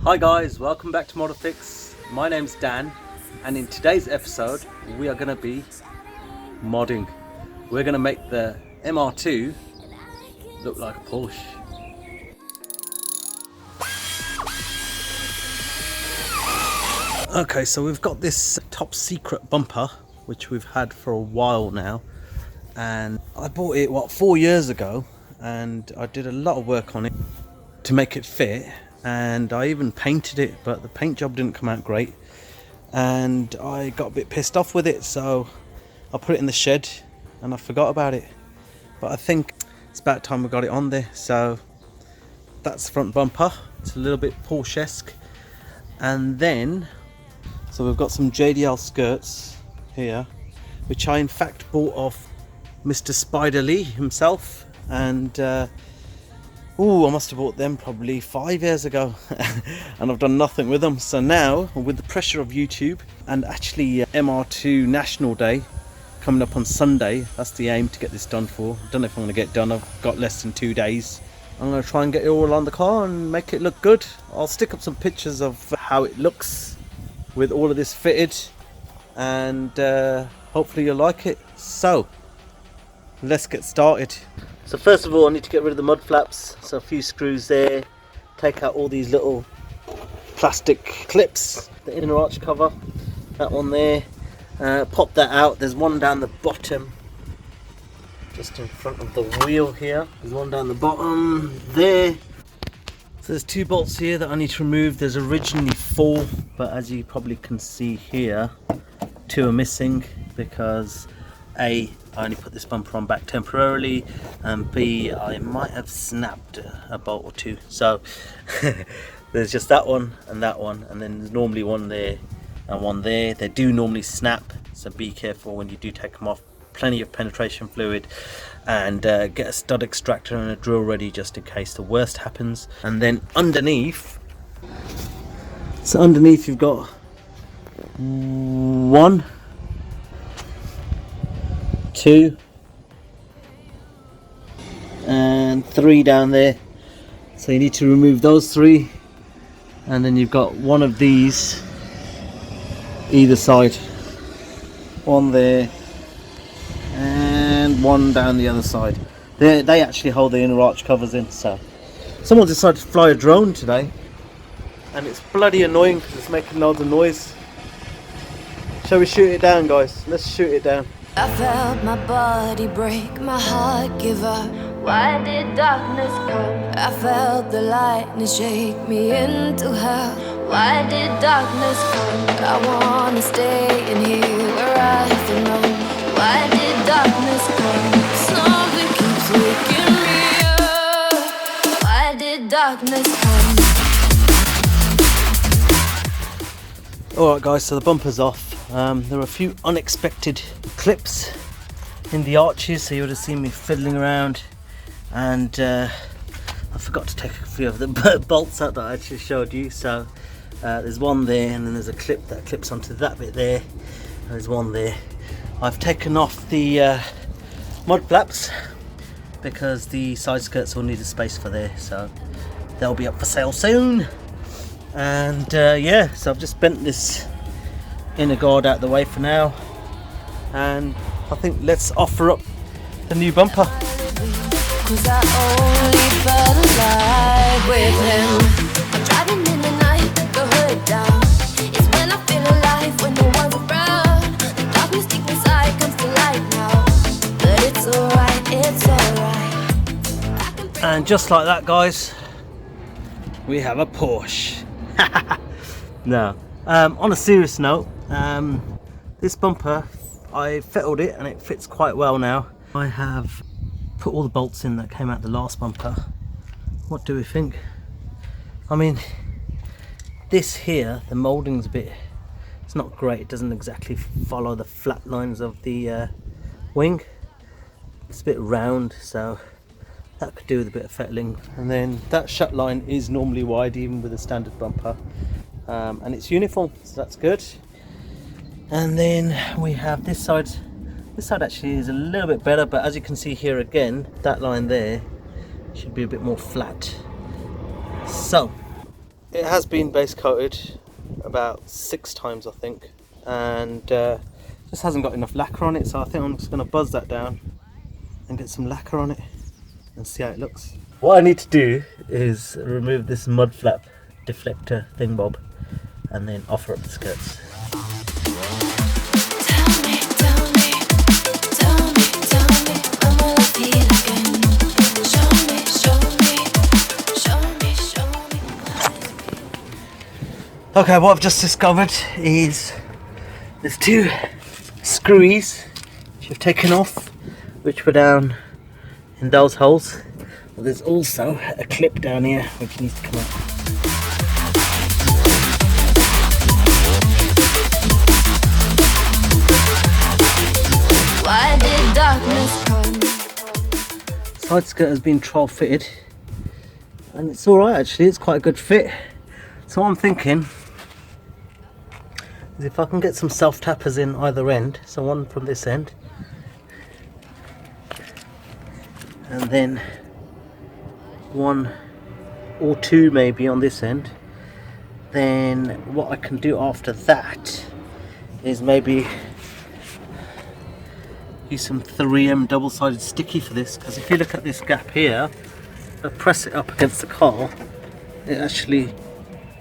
Hi guys, welcome back to ModerFix. My name's Dan, and in today's episode we are going to be modding. We're going to make the MR2 look like a Porsche. Okay, so we've got this top secret bumper which we've had for a while now, and I bought it 4 years ago, and I did a lot of work on it to make it fit, and I even painted it, but the paint job didn't come out great and I got a bit pissed off with it, so I put it in the shed and I forgot about it. But I think it's about time we got it on there. So that's the front bumper. It's a little bit Porsche-esque. And then so we've got some JDL skirts here, which I in fact bought off Mr. Spyder Lee himself, and I must have bought them probably 5 years ago and I've done nothing with them. So now, with the pressure of YouTube and actually MR2 National Day coming up on Sunday, that's the aim to get this done for. I don't know if I'm going to get it done. I've got less than 2 days. I'm going to try and get it all on the car and make it look good. I'll stick up some pictures of how it looks with all of this fitted, and hopefully you'll like it. So let's get started. So first of all, I need to get rid of the mud flaps. So a few screws there, take out all these little plastic clips, the inner arch cover, that one there, pop that out. There's one down the bottom, just in front of the wheel here. There's one down the bottom there. So there's 2 bolts here that I need to remove. There's originally 4, but as you probably can see here, 2 are missing because A, I only put this bumper on back temporarily, and B, I might have snapped a bolt or 2. So there's just that one, and then there's normally one there and one there. They do normally snap, so be careful when you do take them off. Plenty of penetration fluid, and get a stud extractor and a drill ready just in case the worst happens. And then underneath, you've got 1, 2 and 3 down there, so you need to remove those 3, and then you've got one of these either side, one there and one down the other side. They actually hold the inner arch covers in. So someone decided to fly a drone today, and it's bloody annoying because it's making loads of noise. Shall we shoot it down, guys? Let's shoot it down. I felt my body break, my heart give up. Why did darkness come? I felt the lightness shake me into hell. Why did darkness come? I wanna stay in here where I belong. Why did darkness come? Something keeps waking me up. Why did darkness come? Alright guys, so the bumper's off. There were a few unexpected clips in the arches, so you would have seen me fiddling around, and I forgot to take a few of the bolts out that I actually showed you. So there's one there, and then there's a clip that clips onto that bit there, and there's one there. I've taken off the mud flaps because the side skirts will need a space for there, so they'll be up for sale soon. And yeah, so I've just bent this inner guard out the way for now, and I think let's offer up the new bumper. 'Cause I only felt alive with him. I'm driving in the night, the hood down. It's when I feel alive, when no one's around. The darkness deep inside comes to light now. But it's alright, it's alright. And just like that, guys, we have a Porsche. No, on a serious note, this bumper, I fitted it and it fits quite well now. I have put all the bolts in that came out the last bumper. What do we think? I mean, this here, the moulding's a bit, it's not great. It doesn't exactly follow the flat lines of the wing. It's a bit round, so that could do with a bit of fettling. And then that shut line is normally wide, even with a standard bumper, and it's uniform, so that's good. And then we have this side. This side actually is a little bit better, but as you can see here again, that line there should be a bit more flat. So It has been base coated about 6 times I think, and just hasn't got enough lacquer on it, so I think I'm just going to buzz that down and get some lacquer on it and see how it looks. What I need to do is remove this mud flap deflector thingbob and then offer up the skirts. Okay, what I've just discovered is there's 2 screwies which I've taken off, which were down in those holes. But there's also a clip down here which needs to come out. Why did darkness come? Side skirt has been trial fitted and it's alright actually, it's quite a good fit. So what I'm thinking is if I can get some self tappers in either end, so one from this end and then 1 or 2 maybe on this end, then what I can do after that is maybe use some 3M double-sided sticky for this, because if you look at this gap here, if I press it up against the car, it actually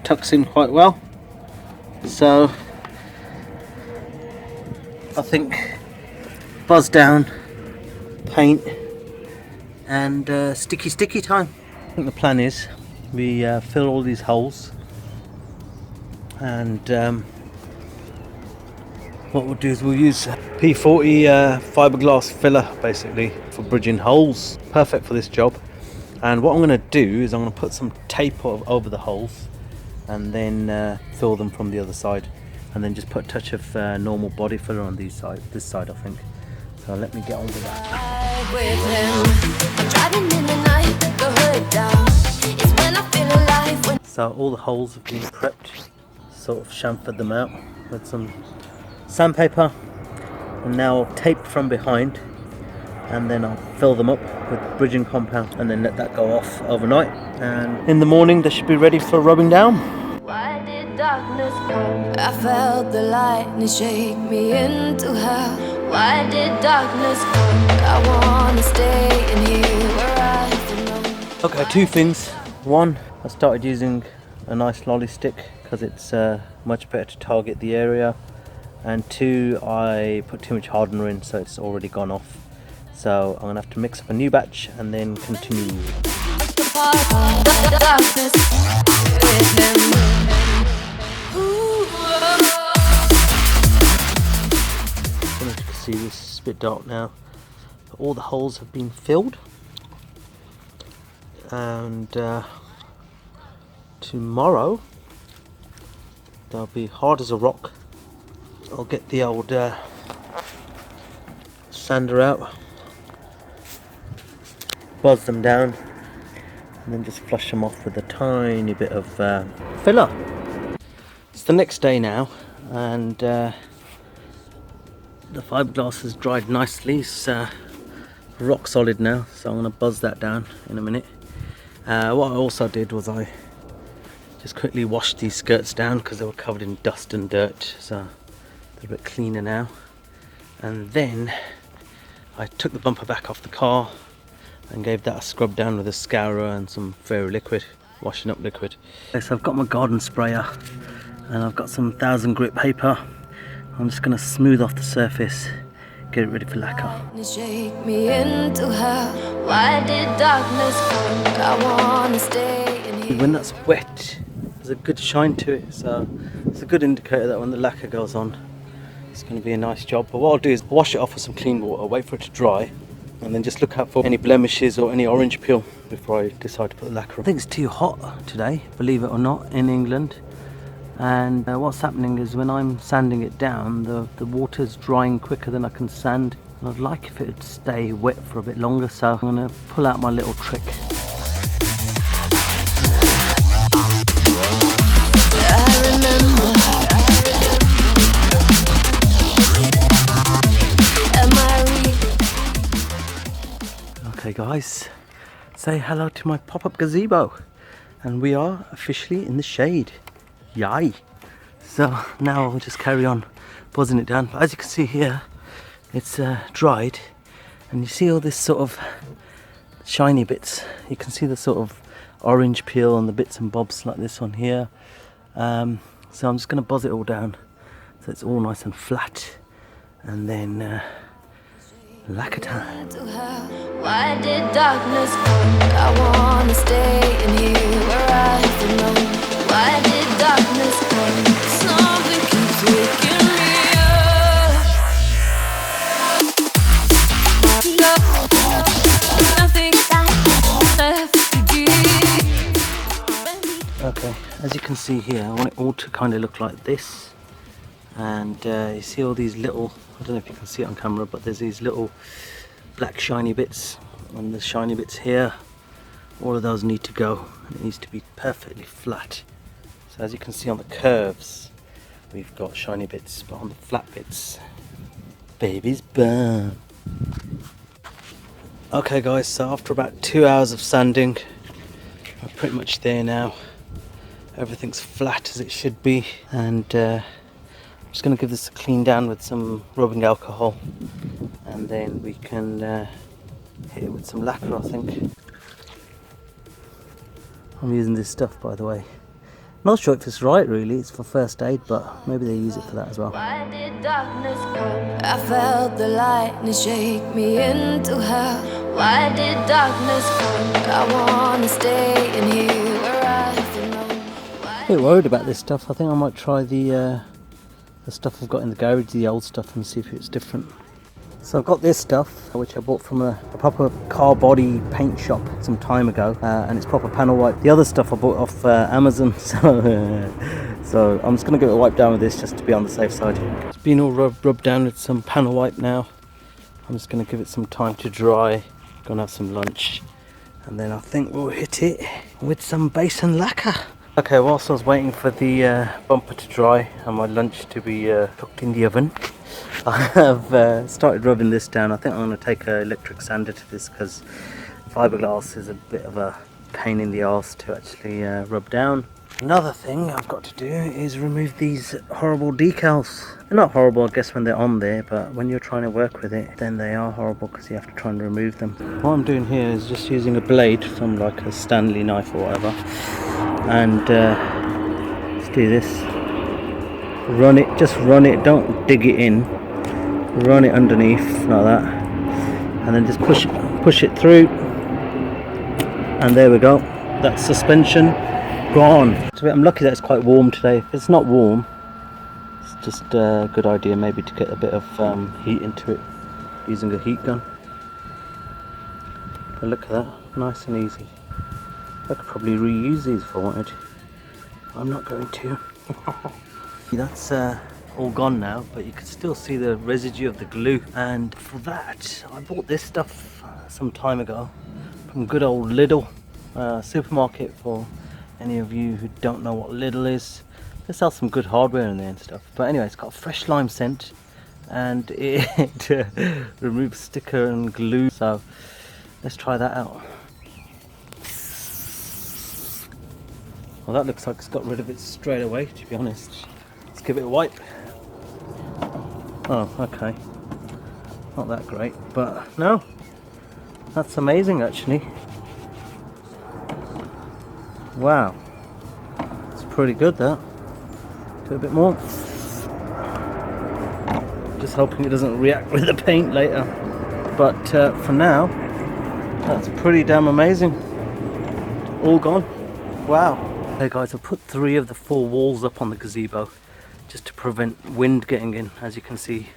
tucks in quite well. So I think buzz down, paint and sticky time. I think the plan is we fill all these holes, and what we'll do is we'll use P40 fiberglass filler basically for bridging holes. Perfect for this job. And what I'm going to do is I'm going to put some tape over the holes and then fill them from the other side, and then just put a touch of normal body filler on this side I think. So let me get on with that. So all the holes have been prepped, sort of chamfered them out with some sandpaper, and now I'll tape from behind and then I'll fill them up with bridging compound and then let that go off overnight, and in the morning they should be ready for rubbing down. Why did darkness come? I felt the lightning shake me into hell. Why did darkness come? I wanna stay in here where I belong. Okay, 2 things. 1, I started using a nice lolly stick because it's much better to target the area, and 2, I put too much hardener in so it's already gone off. So I'm gonna have to mix up a new batch and then continue. I don't know if you can see, this is a bit dark now, but all the holes have been filled, and tomorrow they'll be hard as a rock. I'll get the old sander out, buzz them down, and then just flush them off with a tiny bit of filler. It's the next day now, and the fiberglass has dried nicely. It's rock solid now, so I'm going to buzz that down in a minute. What I also did was I just quickly washed these skirts down because they were covered in dust and dirt, so they're a bit cleaner now. And then I took the bumper back off the car and gave that a scrub down with a scourer and some fairy liquid, washing up liquid. Okay, so I've got my garden sprayer and I've got some 1000 grit paper. I'm just going to smooth off the surface, get it ready for lacquer. Shake me into hell. Why did darkness come? I wanna stay in here. When that's wet, there's a good shine to it, so it's a good indicator that when the lacquer goes on, it's going to be a nice job. But what I'll do is wash it off with some clean water, wait for it to dry, and then just look out for any blemishes or any orange peel before I decide to put the lacquer on. I think it's too hot today, believe it or not, in England. And what's happening is when I'm sanding it down, the water's drying quicker than I can sand. And I'd like if it would stay wet for a bit longer, so I'm going to pull out my little trick. Okay guys, say hello to my pop-up gazebo. And we are officially in the shade. Yay! So now I'll just carry on buzzing it down. But as you can see here, it's dried, and you see all this sort of shiny bits. You can see the sort of orange peel and the bits and bobs like this one here. So I'm just going to buzz it all down so it's all nice and flat, and then lacquer time. Why did darkness come? I wanna stay in here where I belong. Why did darkness come? Something keeps waking me up. Nothing left to give. Okay, as you can see here, I want it all to kind of look like this. And you see all these little, I don't know if you can see it on camera, but there's these little black shiny bits, and the shiny bits here, all of those need to go. It needs to be perfectly flat. So as you can see on the curves, we've got shiny bits, but on the flat bits, baby's burn. Okay guys, so after about 2 hours of sanding, we're pretty much there now. Everything's flat as it should be, and I'm just going to give this a clean down with some rubbing alcohol, and then we can hit it with some lacquer, I think. I'm using this stuff, by the way. Not sure if it's right really, it's for first aid, but maybe they use it for that as well. Why did darkness come? I felt the lightning shake me into hell. Why did darkness come? I wanna stay in here where I belong. A bit worried about this stuff. I think I might try the stuff I've got in the garage, the old stuff, and see if it's different. So I've got this stuff, which I bought from a proper car body paint shop some time ago, and it's proper panel wipe. The other stuff I bought off Amazon, so I'm just going to give it a wipe down with this just to be on the safe side. It's been all rubbed down with some panel wipe now. I'm just going to give it some time to dry, going to have some lunch, and then I think we'll hit it with some base and lacquer. Okay, whilst I was waiting for the bumper to dry and my lunch to be cooked in the oven, I have started rubbing this down. I think I'm going to take an electric sander to this because fiberglass is a bit of a pain in the arse to actually rub down. Another thing I've got to do is remove these horrible decals. They're not horrible, I guess, when they're on there, but when you're trying to work with it, then they are horrible because you have to try and remove them. What I'm doing here is just using a blade from like a Stanley knife or whatever, and let's do this. Run it, just run it, don't dig it in. Run it underneath like that, and then just push it through, and there we go. That's suspension gone. I'm lucky that it's quite warm today. If it's not warm, it's just a good idea maybe to get a bit of heat into it using a heat gun. But look at that, nice and easy. I could probably reuse these if I wanted. I'm not going to. That's all gone now, but you can still see the residue of the glue, and for that I bought this stuff some time ago from good old Lidl supermarket. For any of you who don't know what Lidl is, they sell some good hardware in there and stuff. But anyway, it's got a fresh lime scent, and it removes sticker and glue, so let's try that out. Well, that looks like it's got rid of it straight away, to be honest. Let's give it a wipe. Oh, okay. Not that great, but no. That's amazing, actually. Wow. It's pretty good, that. Do a bit more. Just hoping it doesn't react with the paint later. But for now, that's pretty damn amazing. All gone. Wow. Hey guys, I've put 3 of the 4 walls up on the gazebo just to prevent wind getting in. As you can see,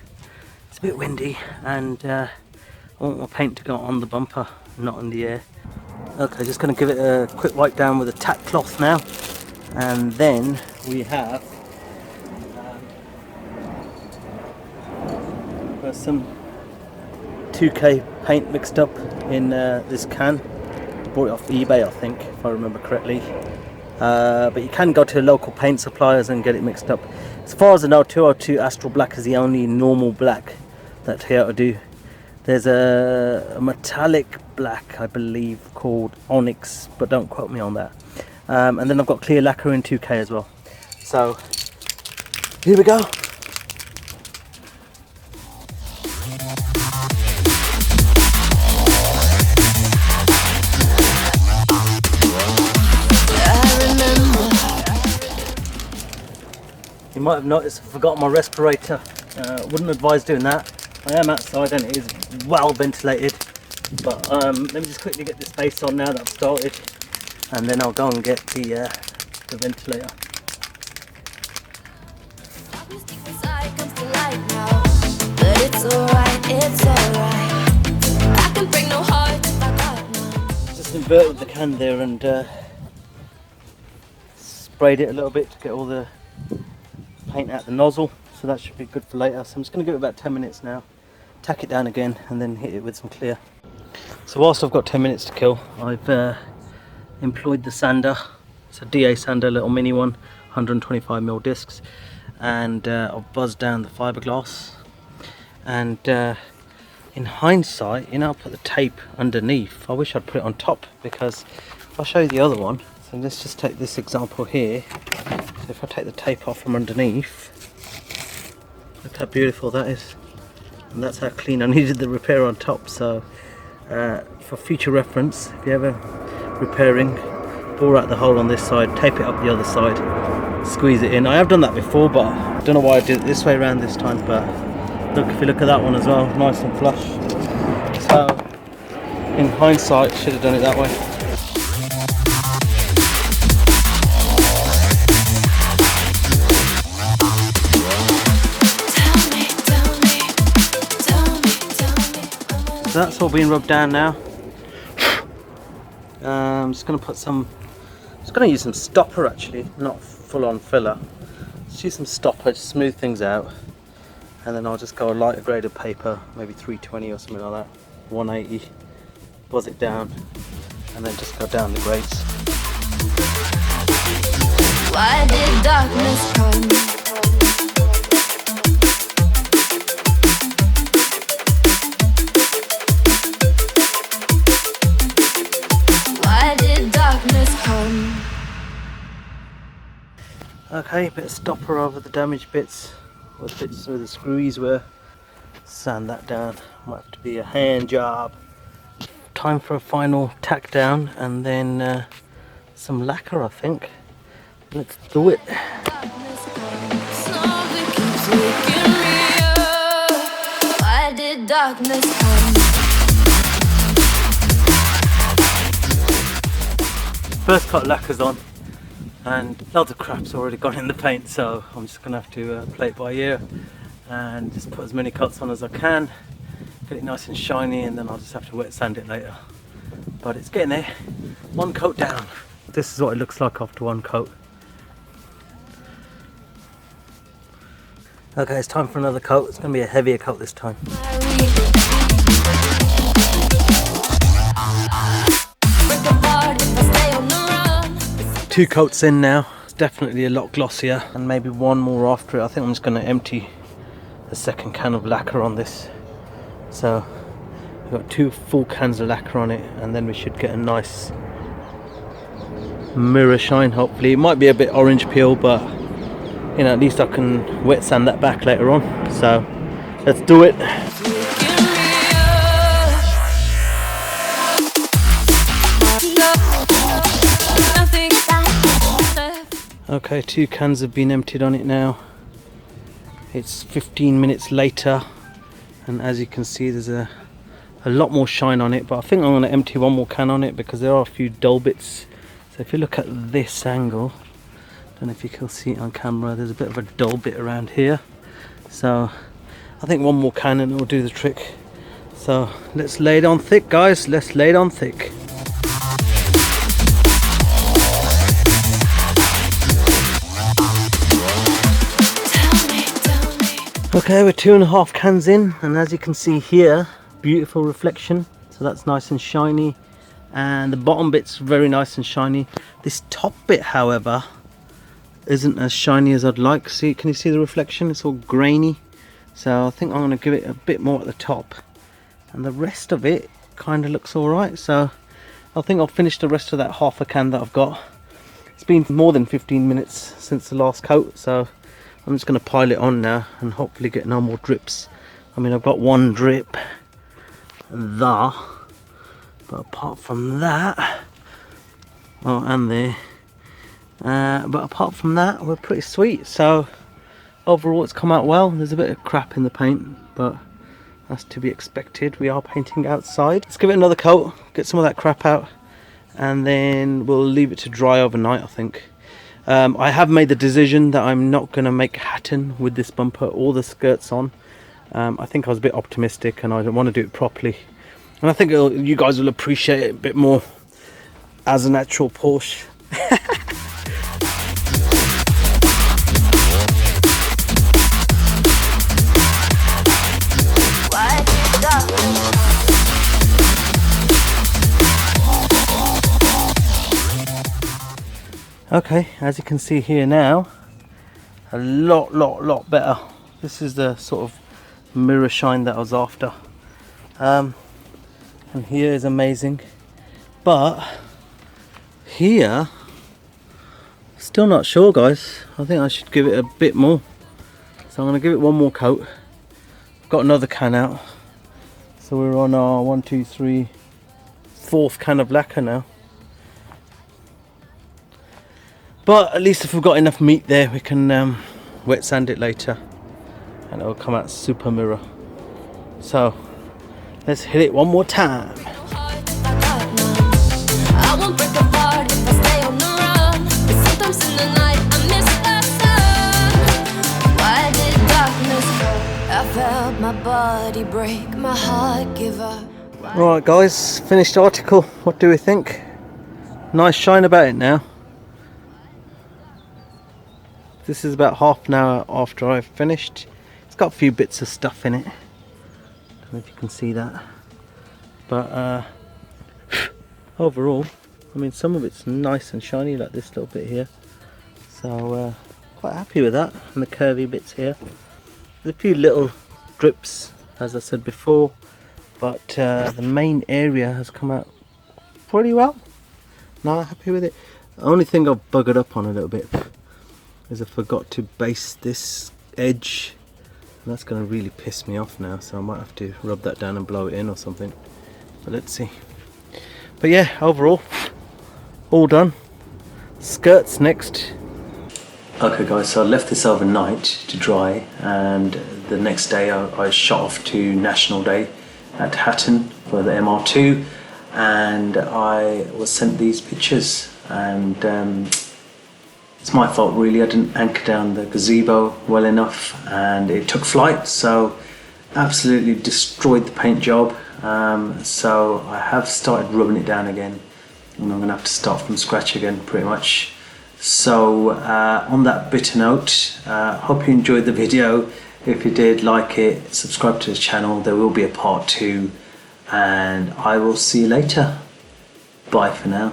it's a bit windy, and I want my paint to go on the bumper, not in the air. Okay, just going to give it a quick wipe down with a tack cloth now, and then we have some 2K paint mixed up in this can. Bought it off eBay, I think, if I remember correctly. But you can go to local paint suppliers and get it mixed up. As far as I know, 202 Astral Black is the only normal black that Toyota do. There's a metallic black, I believe, called Onyx, but don't quote me on that. And then I've got clear lacquer in 2K as well. So here we go. You might have noticed I forgot my respirator. Wouldn't advise doing that. I am outside and it is well ventilated. But let me just quickly get this base on now that I've started, and then I'll go and get the ventilator. Just inverted the can there and sprayed it a little bit to get all the paint out the nozzle, so that should be good for later. So I'm just going to give it about 10 minutes now, tack it down again and then hit it with some clear. So whilst I've got 10 minutes to kill, I've employed the sander. It's a DA sander, little mini one, 125mm discs, and I've buzzed down the fiberglass. And in hindsight, you know, I'll put the tape underneath. I wish I'd put it on top, because if I show you the other one, so let's just take this example here. So if I take the tape off from underneath, look how beautiful that is, and that's how clean I needed the repair on top. So for future reference, if you're ever repairing, bore out the hole on this side, tape it up the other side, squeeze it in. I have done that before, but I don't know why I did it this way around this time. But look, if you look at that one as well, nice and flush. So in hindsight, should have done it that way. So that's all being rubbed down now. I'm just going to put some, just going to use some stopper actually, not full on filler. Just use some stopper to smooth things out, and then I'll just go a lighter grade of paper, maybe 320 or something like that, 180, buzz it down, and then just go down the grades. Why did darkness come? Okay, a bit of stopper over the damaged bits, or the bits where the screws were. Sand that down. Might have to be a hand job. Time for a final tack down, and then some lacquer, I think. Let's do it. Why did darkness come? First coat of lacquer's on, and loads of crap's already gone in the paint, so I'm just gonna have to play it by ear and just put as many coats on as I can, get it nice and shiny, and then I'll just have to wet sand it later. But it's getting there. One coat down. This is what it looks like after one coat. Okay, it's time for another coat. It's gonna be a heavier coat this time. Two coats in now. It's definitely a lot glossier, and maybe one more after it. I think I'm just going to empty the second can of lacquer on this. So we've got 2 full cans of lacquer on it, and then we should get a nice mirror shine, hopefully. It might be a bit orange peel, but you know, at least I can wet sand that back later on. So let's do it. Okay, 2 cans have been emptied on it now. It's 15 minutes later, and as you can see, there's a lot more shine on it, but I think I'm going to empty one more can on it because there are a few dull bits. So if you look at this angle, I don't know if you can see it on camera, there's a bit of a dull bit around here. So I think one more can and it will do the trick. So let's lay it on thick, guys. Let's lay it on thick. Okay, we're 2.5 cans in, and as you can see here, beautiful reflection. So that's nice and shiny, and the bottom bit's very nice and shiny. This top bit, however, isn't as shiny as I'd like. See, can you see the reflection? It's all grainy. So I think I'm going to give it a bit more at the top, and the rest of it kind of looks all right. So I think I'll finish the rest of that half a can that I've got, It's been more than 15 minutes since the last coat, so I'm just going to pile it on now and hopefully get no more drips. I mean, I've got one drip there, but apart from that, oh, and there, but apart from that, we're pretty sweet. So overall it's come out well. There's a bit of crap in the paint, but that's to be expected. We are painting outside. Let's give it another coat, get some of that crap out, and then we'll leave it to dry overnight, I think. I have made the decision that I'm not going to make Hatton with this bumper or the skirts on. I think I was a bit optimistic and I don't want to do it properly. And I think you guys will appreciate it a bit more as an actual Porsche. Okay, as you can see here now, a lot better. This is the sort of mirror shine that I was after. And here is amazing, but here, still not sure, guys. I think I should give it a bit more. So I'm going to give it one more coat. I've got another can out, so we're on our 1, 2, 3, 4th can of lacquer now. But at least if we've got enough meat there, we can wet sand it later and it'll come out super mirror. So let's hit it one more time. Right guys, finished article. What do we think? Nice shine about it now. This is about half an hour after I've finished. It's got a few bits of stuff in it. Don't know if you can see that. But overall, I mean, some of it's nice and shiny, like this little bit here. So quite happy with that. And the curvy bits here. There's a few little drips, as I said before. But the main area has come out pretty well. Not happy with it. The only thing I've buggered up on a little bit is I forgot to base this edge, and that's going to really piss me off now, so I might have to rub that down and blow it in or something, but let's see. But yeah, overall all done. Skirts next. Okay guys, so I left this overnight to dry, and the next day I shot off to National Day at Hatton for the MR2, and I was sent these pictures, and it's my fault really. I didn't anchor down the gazebo well enough and it took flight, so absolutely destroyed the paint job. So I have started rubbing it down again, and I'm gonna have to start from scratch again pretty much. So on that bitter note, hope you enjoyed the video. If you did, like it, subscribe to the channel. There will be a part 2, and I will see you later. Bye for now.